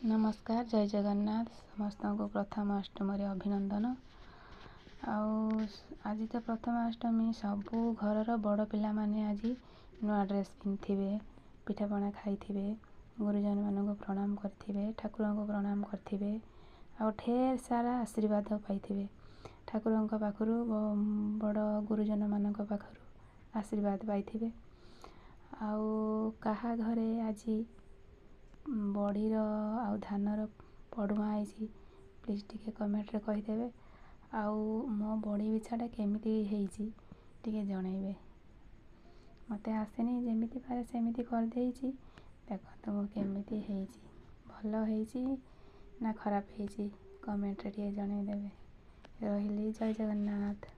नमस्कार जय जगन्नाथ समस्त को प्रथमाष्टमी अभिनंदन। आज तो प्रथमाष्टमी सबू घर बड़ पिला माने आज नुआ ड्रेस पिंधे पिठापଣା खाइथिबे गुरुजन मान प्रणाम करें ठाकुर को प्रणाम करें आ ढेर सारा आशीर्वाद पाइथिबे ठाकुर पाखु बड़ गुरुजन मान पाखु आशीर्वाद पाइथिबे। आउ कहा घरे आज बड़ीर आउ धानर पड़ुआ आई प्लीज टिके कमेंट रे कहीदेवे। आउ मो बड़ी बिछाटा केमिति हेइची टिके जनइबे। मते आसेनी जेमिति पारे सेमिति कर देइची देखंतु मो केमिति हेइची भल हेइची ना खराब हेइची कमेंट रे टिके जनइदेवे। रहिली जय जगन्नाथ।